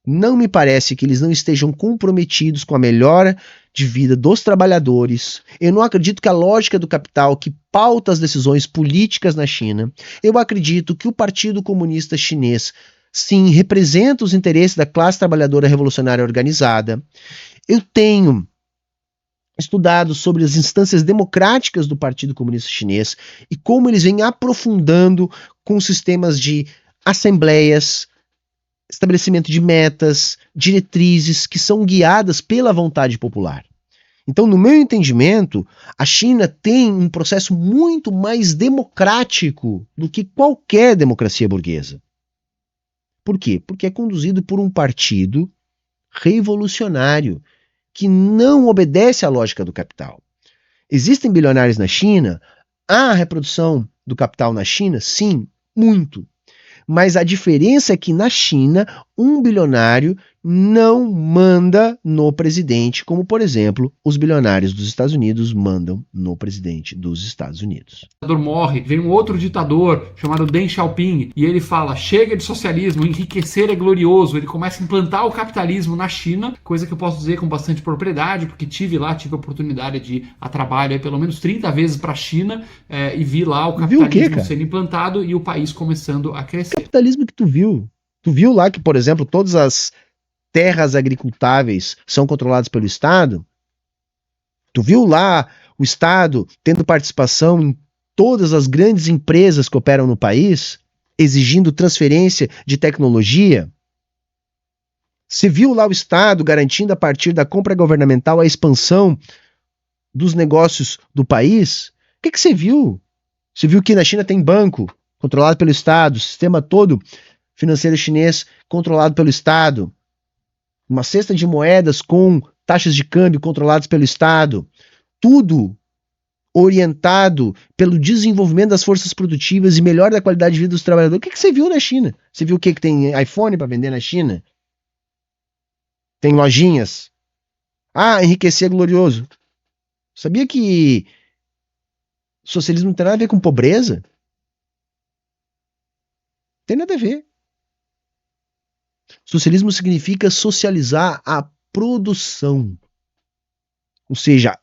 não me parece que eles não estejam comprometidos com a melhora de vida dos trabalhadores. Eu não acredito que a lógica do capital que pauta as decisões políticas na China, eu acredito que o Partido Comunista Chinês, sim, representa os interesses da classe trabalhadora revolucionária organizada. Eu tenho estudado sobre as instâncias democráticas do Partido Comunista Chinês e como eles vêm aprofundando com sistemas de assembleias, estabelecimento de metas, diretrizes que são guiadas pela vontade popular. Então, no meu entendimento, a China tem um processo muito mais democrático do que qualquer democracia burguesa. Por quê? Porque é conduzido por um partido revolucionário que não obedece à lógica do capital. Existem bilionários na China? Há reprodução do capital na China? Sim, muito. Mas a diferença é que na China, um bilionário não manda no presidente, como, por exemplo, os bilionários dos Estados Unidos mandam no presidente dos Estados Unidos. O ditador morre, vem um outro ditador chamado Deng Xiaoping e ele fala: chega de socialismo, enriquecer é glorioso. Ele começa a implantar o capitalismo na China, coisa que eu posso dizer com bastante propriedade, porque tive a oportunidade de ir a trabalho aí, pelo menos 30 vezes para a China e vi lá o capitalismo sendo implantado e o país começando a crescer. Que capitalismo que tu viu? Tu viu lá que, por exemplo, todas as terras agricultáveis são controladas pelo Estado? Tu viu lá o Estado tendo participação em todas as grandes empresas que operam no país, exigindo transferência de tecnologia? Você viu lá o Estado garantindo a partir da compra governamental a expansão dos negócios do país? O que você viu? Você viu que na China tem banco controlado pelo Estado, o sistema todo financeiro chinês controlado pelo Estado, uma cesta de moedas com taxas de câmbio controladas pelo Estado, tudo orientado pelo desenvolvimento das forças produtivas e melhora da qualidade de vida dos trabalhadores. O que você viu na China? Você viu o que tem iPhone para vender na China? Tem lojinhas? Ah, enriquecer é glorioso. Sabia que socialismo não tem nada a ver com pobreza? Tem nada a ver. Socialismo significa socializar a produção. Ou seja,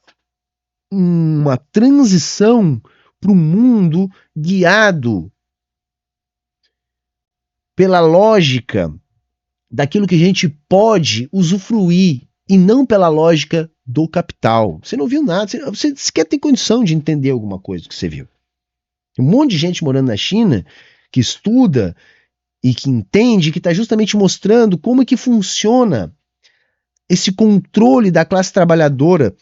uma transição para um mundo guiado pela lógica daquilo que a gente pode usufruir e não pela lógica do capital. Você não viu nada, você sequer tem condição de entender alguma coisa que você viu. Tem um monte de gente morando na China que estuda e que entende, que está justamente mostrando como é que funciona esse controle da classe trabalhadora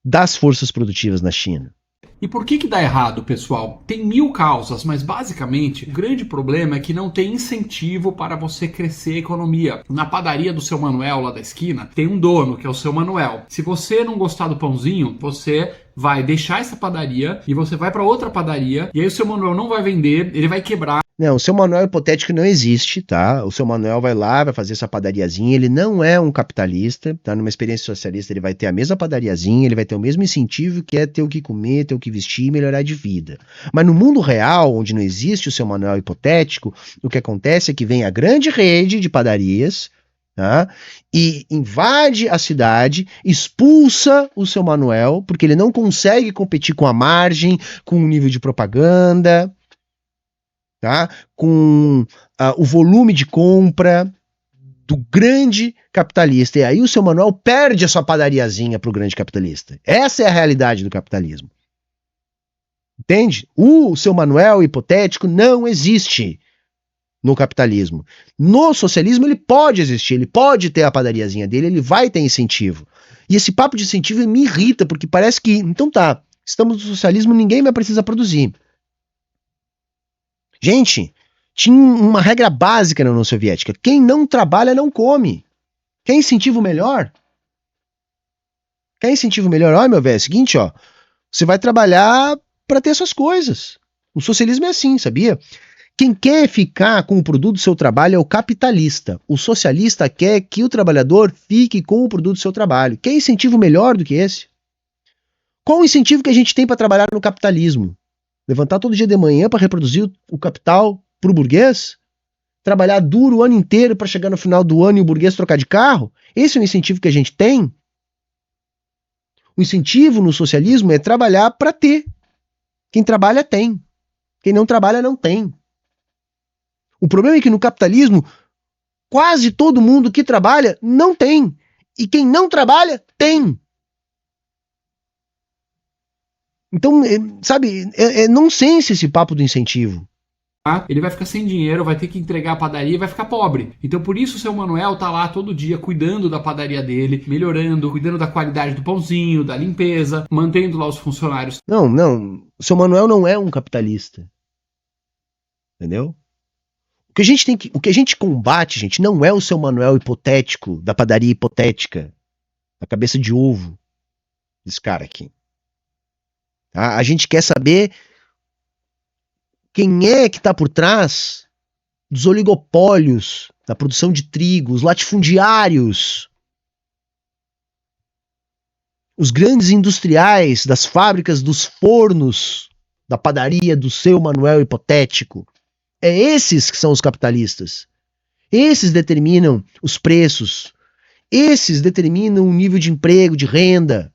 das forças produtivas na China. E por que dá errado, pessoal? Tem 1000 causas, mas basicamente o grande problema é que não tem incentivo para você crescer a economia. Na padaria do seu Manuel lá da esquina, tem um dono, que é o seu Manuel. Se você não gostar do pãozinho, você vai deixar essa padaria e você vai para outra padaria e aí o seu Manuel não vai vender, ele vai quebrar. Não, o seu Manuel hipotético não existe, tá? O seu Manuel vai lá, vai fazer sua padariazinha, ele não é um capitalista, tá? Numa experiência socialista ele vai ter a mesma padariazinha, ele vai ter o mesmo incentivo que é ter o que comer, ter o que vestir e melhorar de vida. Mas no mundo real, onde não existe o seu Manuel hipotético, o que acontece é que vem a grande rede de padarias, tá? E invade a cidade, expulsa o seu Manuel, porque ele não consegue competir com a margem, com o nível de propaganda, tá? Com o volume de compra do grande capitalista. E aí o seu Manuel perde a sua padariazinha para o grande capitalista. Essa é a realidade do capitalismo. Entende? O seu Manuel hipotético não existe no capitalismo. No socialismo ele pode existir, ele pode ter a padariazinha dele, ele vai ter incentivo. E esse papo de incentivo me irrita, porque parece que, então tá, estamos no socialismo, ninguém mais precisa produzir. Gente, tinha uma regra básica na União Soviética. Quem não trabalha não come. Quer incentivo melhor? Quer incentivo melhor? Olha, meu velho, é o seguinte, ó. Você vai trabalhar para ter suas coisas. O socialismo é assim, sabia? Quem quer ficar com o produto do seu trabalho é o capitalista. O socialista quer que o trabalhador fique com o produto do seu trabalho. Quer incentivo melhor do que esse? Qual o incentivo que a gente tem para trabalhar no capitalismo? Levantar todo dia de manhã para reproduzir o capital para o burguês? Trabalhar duro o ano inteiro para chegar no final do ano e o burguês trocar de carro? Esse é o incentivo que a gente tem? O incentivo no socialismo é trabalhar para ter. Quem trabalha tem. Quem não trabalha não tem. O problema é que no capitalismo quase todo mundo que trabalha não tem. E quem não trabalha tem. Então, sabe, é nonsense esse papo do incentivo. Ele vai ficar sem dinheiro, vai ter que entregar a padaria e vai ficar pobre. Então por isso o seu Manuel tá lá todo dia cuidando da padaria dele, melhorando, cuidando da qualidade do pãozinho, da limpeza, mantendo lá os funcionários. Não. O seu Manuel não é um capitalista. Entendeu? O que a gente combate, gente, não é o seu Manuel hipotético, da padaria hipotética, da cabeça de ovo desse cara aqui. Tá? A gente quer saber quem é que está por trás dos oligopólios da produção de trigo, os latifundiários, os grandes industriais das fábricas dos fornos da padaria do seu Manuel hipotético. É esses que são os capitalistas. Esses determinam os preços. Esses determinam o nível de emprego, de renda.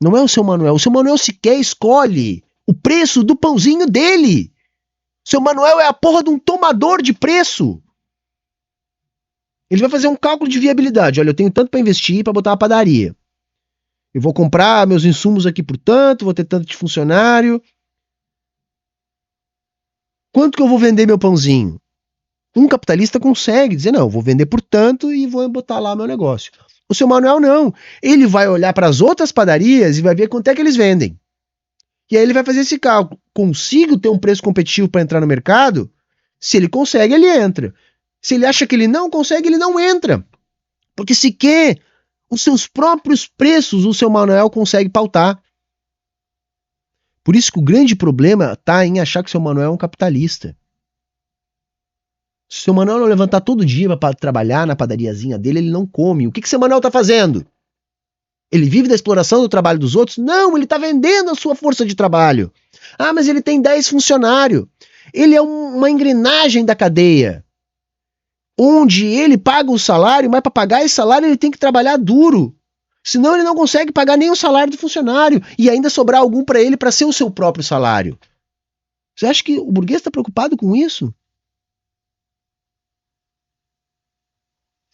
Não é o seu Manuel. O seu Manuel sequer escolhe o preço do pãozinho dele. O seu Manuel é a porra de um tomador de preço. Ele vai fazer um cálculo de viabilidade. Olha, eu tenho tanto para investir para botar uma padaria. Eu vou comprar meus insumos aqui por tanto, vou ter tanto de funcionário. Quanto que eu vou vender meu pãozinho? Um capitalista consegue dizer, não, eu vou vender por tanto e vou botar lá meu negócio. O seu Manuel não. Ele vai olhar para as outras padarias e vai ver quanto é que eles vendem. E aí ele vai fazer esse cálculo. Consigo ter um preço competitivo para entrar no mercado? Se ele consegue, ele entra. Se ele acha que ele não consegue, ele não entra. Porque sequer os seus próprios preços o seu Manuel consegue pautar. Por isso que o grande problema está em achar que o seu Manuel é um capitalista. Se o seu Manuel não levantar todo dia para trabalhar na padariazinha dele, ele não come. O que o seu Manuel está fazendo? Ele vive da exploração do trabalho dos outros? Não, ele está vendendo a sua força de trabalho. Ah, mas ele tem 10 funcionários. Ele é uma engrenagem da cadeia. Onde ele paga o salário, mas para pagar esse salário ele tem que trabalhar duro. Senão ele não consegue pagar nem o salário do funcionário e ainda sobrar algum para ele para ser o seu próprio salário. Você acha que o burguês está preocupado com isso?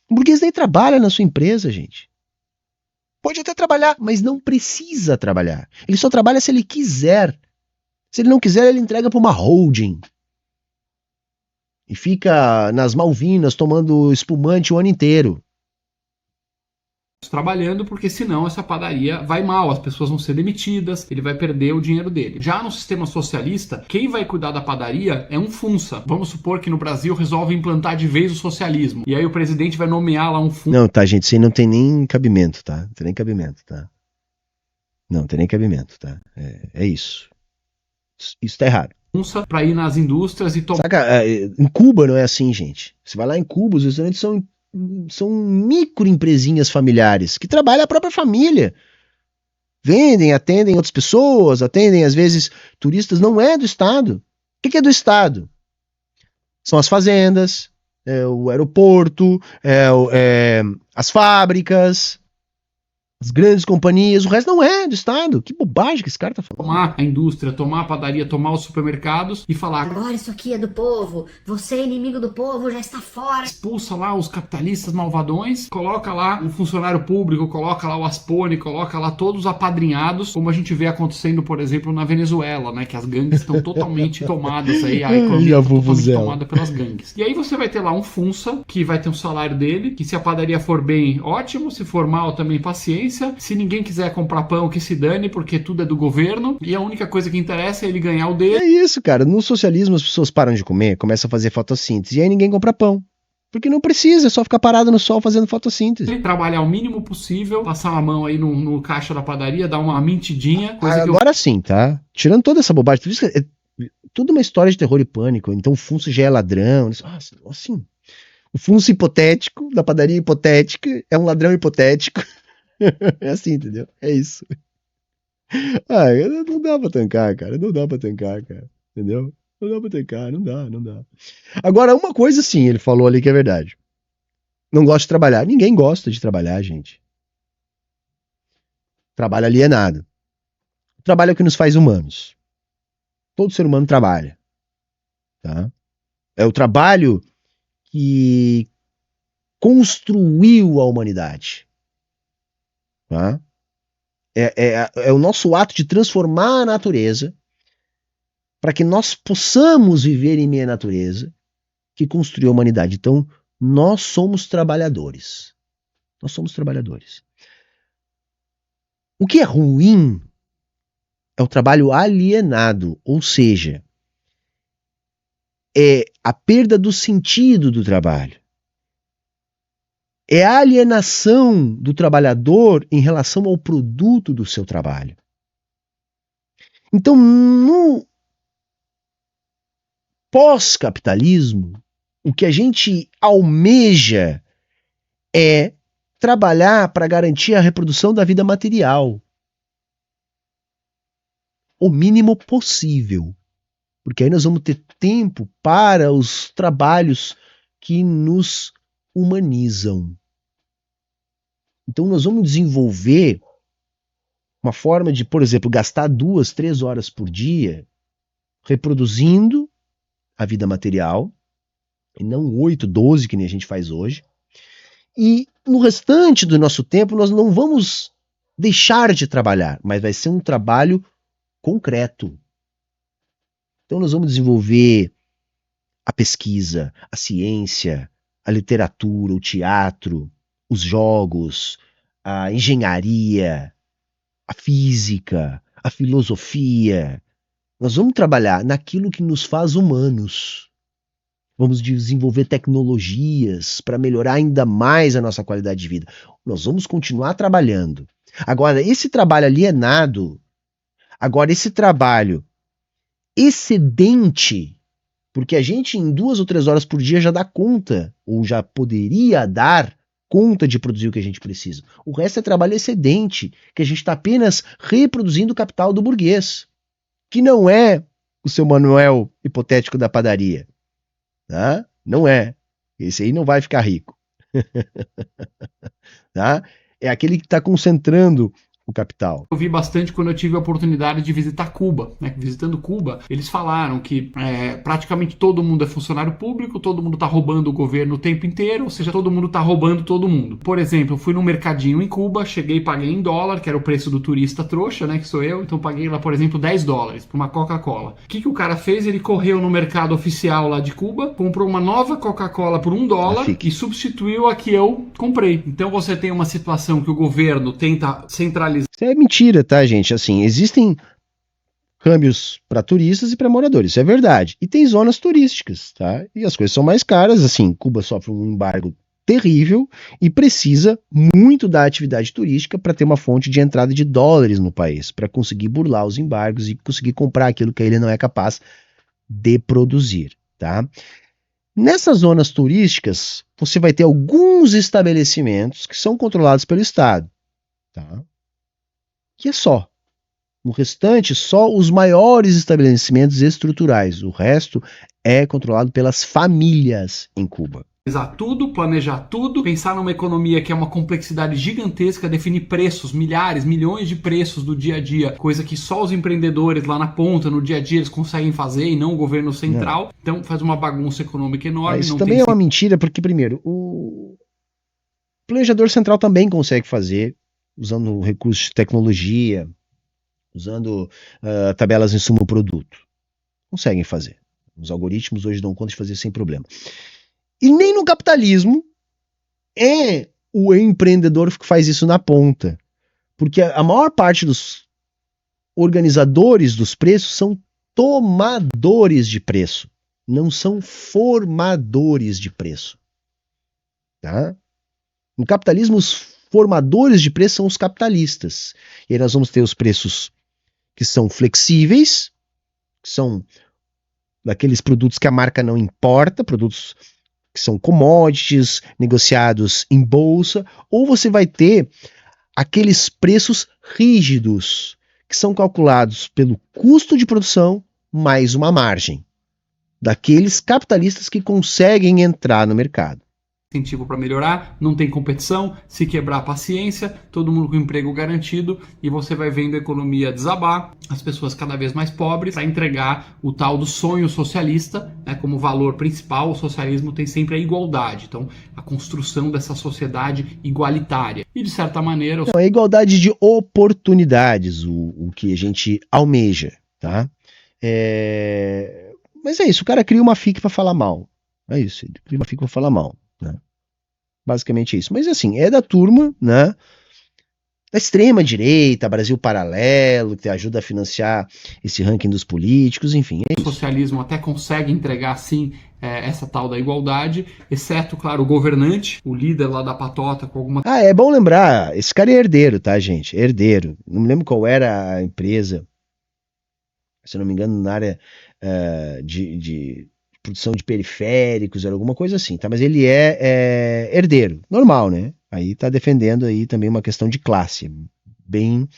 O burguês nem trabalha na sua empresa, gente. Pode até trabalhar, mas não precisa trabalhar. Ele só trabalha se ele quiser. Se ele não quiser, ele entrega para uma holding. E fica nas Malvinas tomando espumante o ano inteiro. Trabalhando, porque senão essa padaria vai mal, as pessoas vão ser demitidas, ele vai perder o dinheiro dele. Já no sistema socialista, quem vai cuidar da padaria é um funça. Vamos supor que no Brasil resolve implantar de vez o socialismo, e aí o presidente vai nomear lá um funça. Não, tá, gente, isso aí não tem nem cabimento, tá? Não tem nem cabimento, tá? Não tem nem cabimento, tá? É isso. Isso tá errado. Para ir nas indústrias e tomar. Saca, em Cuba não é assim, gente. Você vai lá em Cuba, os restaurantes são microempresinhas familiares que trabalham a própria família. Vendem, atendem outras pessoas, atendem às vezes turistas. Não é do Estado. O que é do Estado? São as fazendas, o aeroporto, as fábricas, as grandes companhias. O resto não é do Estado. Que bobagem que esse cara tá falando. Tomar a indústria, tomar a padaria, tomar os supermercados e falar: agora isso aqui é do povo, você inimigo do povo já está fora. Expulsa lá os capitalistas malvadões, coloca lá um funcionário público, coloca lá o Aspone, coloca lá todos apadrinhados, como a gente vê acontecendo, por exemplo, na Venezuela, né, que as gangues estão totalmente tomadas aí, a economia está totalmente tomada pelas gangues. E aí você vai ter lá um funça, que vai ter um salário dele, que se a padaria for bem, ótimo, se for mal também paciência. Se ninguém quiser comprar pão, que se dane, porque tudo é do governo, e a única coisa que interessa é ele ganhar o dele. É isso, cara. No socialismo as pessoas param de comer, começam a fazer fotossíntese, e aí ninguém compra pão. Porque não precisa, é só ficar parado no sol fazendo fotossíntese. Trabalhar o mínimo possível, passar uma mão aí no caixa da padaria, dar uma mentidinha. Agora sim, tá? Tirando toda essa bobagem, é tudo uma história de terror e pânico. Então o Funça já é ladrão. Nossa, assim. O Funça hipotético, da padaria hipotética, é um ladrão hipotético. É assim, entendeu? É isso. Não dá pra tancar, cara. Não dá pra tancar, cara. Entendeu? Não dá pra tancar, não dá. Agora, uma coisa sim, ele falou ali que é verdade. Não gosta de trabalhar. Ninguém gosta de trabalhar, gente. Trabalho alienado. Trabalho é o que nos faz humanos. Todo ser humano trabalha. Tá? É o trabalho que construiu a humanidade. Tá? É o nosso ato de transformar a natureza para que nós possamos viver em meio à natureza que construiu a humanidade. Então, nós somos trabalhadores. Nós somos trabalhadores. O que é ruim é o trabalho alienado, ou seja, é a perda do sentido do trabalho. É a alienação do trabalhador em relação ao produto do seu trabalho. Então, no pós-capitalismo, o que a gente almeja é trabalhar para garantir a reprodução da vida material. O mínimo possível. Porque aí nós vamos ter tempo para os trabalhos que nos humanizam. Então nós vamos desenvolver uma forma de, por exemplo, gastar 2, 3 horas por dia reproduzindo a vida material, e não 8, 12 que nem a gente faz hoje. E no restante do nosso tempo nós não vamos deixar de trabalhar, mas vai ser um trabalho concreto. Então nós vamos desenvolver a pesquisa, a ciência, a literatura, o teatro, os jogos, a engenharia, a física, a filosofia. Nós vamos trabalhar naquilo que nos faz humanos. Vamos desenvolver tecnologias para melhorar ainda mais a nossa qualidade de vida. Nós vamos continuar trabalhando. Agora, esse trabalho alienado, esse trabalho excedente, porque a gente em 2 ou 3 horas por dia já dá conta, ou já poderia dar conta de produzir o que a gente precisa. O resto é trabalho excedente, que a gente está apenas reproduzindo o capital do burguês, que não é o seu Manuel hipotético da padaria. Tá? Não é. Esse aí não vai ficar rico. Tá? É aquele que está concentrando o capital. Eu vi bastante quando eu tive a oportunidade de visitar Cuba, né? Visitando Cuba, eles falaram que praticamente todo mundo é funcionário público, todo mundo tá roubando o governo o tempo inteiro, ou seja, todo mundo tá roubando todo mundo. Por exemplo, eu fui num mercadinho em Cuba, cheguei e paguei em dólar, que era o preço do turista trouxa, né? Que sou eu, então paguei lá, por exemplo, $10 por uma Coca-Cola. O que o cara fez? Ele correu no mercado oficial lá de Cuba, comprou uma nova Coca-Cola por $1 e substituiu a que eu comprei. Então você tem uma situação que o governo tenta centralizar. Isso é mentira, tá, gente? Assim, existem câmbios para turistas e para moradores, isso é verdade. E tem zonas turísticas, tá? E as coisas são mais caras, assim, Cuba sofre um embargo terrível e precisa muito da atividade turística para ter uma fonte de entrada de dólares no país, para conseguir burlar os embargos e conseguir comprar aquilo que ele não é capaz de produzir, tá? Nessas zonas turísticas, você vai ter alguns estabelecimentos que são controlados pelo Estado, tá? Que é só. No restante, só os maiores estabelecimentos estruturais. O resto é controlado pelas famílias em Cuba. Tudo, planejar tudo, pensar numa economia que é uma complexidade gigantesca, definir preços, milhares, milhões de preços do dia a dia, coisa que só os empreendedores lá na ponta, no dia a dia, eles conseguem fazer e não o governo central. Não. Então faz uma bagunça econômica enorme. Isso também é uma mentira, porque primeiro, o planejador central também consegue fazer, usando recursos de tecnologia, usando tabelas insumo-produto. Conseguem fazer. Os algoritmos hoje dão conta de fazer sem problema. E nem no capitalismo é o empreendedor que faz isso na ponta. Porque a maior parte dos organizadores dos preços são tomadores de preço. Não são formadores de preço. Tá? No capitalismo, os formadores de preço são os capitalistas. E aí nós vamos ter os preços que são flexíveis, que são daqueles produtos que a marca não importa, produtos que são commodities, negociados em bolsa, ou você vai ter aqueles preços rígidos, que são calculados pelo custo de produção mais uma margem daqueles capitalistas que conseguem entrar no mercado. Incentivo para melhorar, não tem competição, se quebrar paciência, todo mundo com emprego garantido e você vai vendo a economia desabar, as pessoas cada vez mais pobres, para entregar o tal do sonho socialista, né, como valor principal. O socialismo tem sempre a igualdade, então a construção dessa sociedade igualitária e de certa maneira... Não, é a igualdade de oportunidades o que a gente almeja, tá? Mas é isso, o cara cria uma FIC para falar mal, é isso, ele cria uma FIC para falar mal. Né? Basicamente isso. Mas assim, é da turma, né? Da extrema direita, Brasil Paralelo, que ajuda a financiar esse ranking dos políticos, enfim. É o socialismo até consegue entregar, sim, essa tal da igualdade, exceto, claro, o governante, o líder lá da patota com alguma... é bom lembrar, esse cara é herdeiro, tá, gente? Herdeiro. Não me lembro qual era a empresa, se não me engano, na área de produção de periféricos, era alguma coisa assim, tá? Mas ele é herdeiro, normal, né? Aí tá defendendo aí também uma questão de classe, bem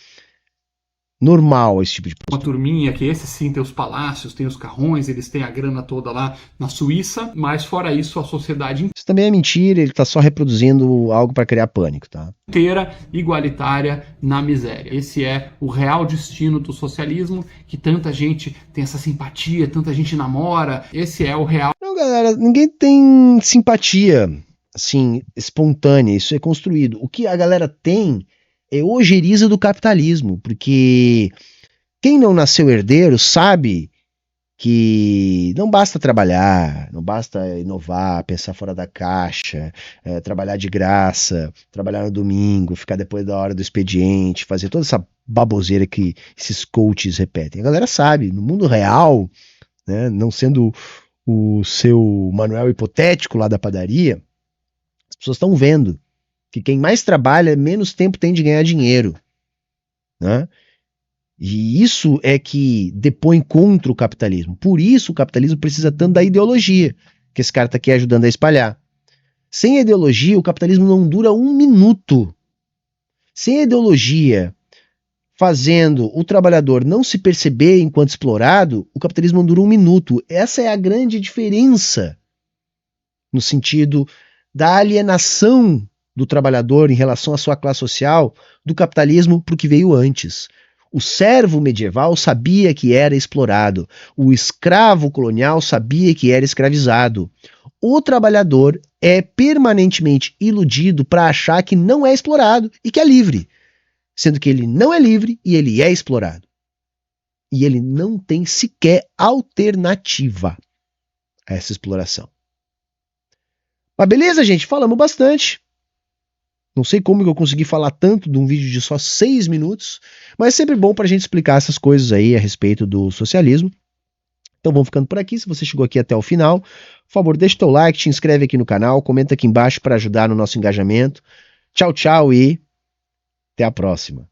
normal esse tipo de postura. Uma turminha que esse sim tem os palácios, tem os carrões, eles têm a grana toda lá na Suíça, mas fora isso a sociedade isso também é mentira, ele tá só reproduzindo algo para criar pânico, tá? Inteira igualitária na miséria. Esse é o real destino do socialismo, que tanta gente tem essa simpatia, tanta gente namora. Esse é o real... Não, galera, ninguém tem simpatia assim espontânea, isso é construído. O que a galera tem é ojeriza do capitalismo, porque quem não nasceu herdeiro sabe que não basta trabalhar, não basta inovar, pensar fora da caixa, trabalhar de graça, trabalhar no domingo, ficar depois da hora do expediente, fazer toda essa baboseira que esses coaches repetem. A galera sabe, no mundo real, né, não sendo o seu Manuel hipotético lá da padaria, as pessoas estão vendo que quem mais trabalha, menos tempo tem de ganhar dinheiro, né? E isso é que depõe contra o capitalismo. Por isso o capitalismo precisa tanto da ideologia que esse cara está aqui ajudando a espalhar. Sem a ideologia, o capitalismo não dura um minuto. Sem a ideologia fazendo o trabalhador não se perceber enquanto explorado, o capitalismo não dura um minuto. Essa é a grande diferença no sentido da alienação do trabalhador em relação à sua classe social do capitalismo para o que veio antes. O servo medieval sabia que era explorado. O escravo colonial sabia que era escravizado. O trabalhador é permanentemente iludido para achar que não é explorado e que é livre, sendo que ele não é livre e ele é explorado. E ele não tem sequer alternativa a essa exploração. Mas beleza, gente, falamos bastante. Não sei como que eu consegui falar tanto de um vídeo de só 6 minutos, mas é sempre bom pra gente explicar essas coisas aí a respeito do socialismo. Então vamos ficando por aqui. Se você chegou aqui até o final, por favor, deixa o teu like, te inscreve aqui no canal, comenta aqui embaixo para ajudar no nosso engajamento. Tchau, tchau e até a próxima.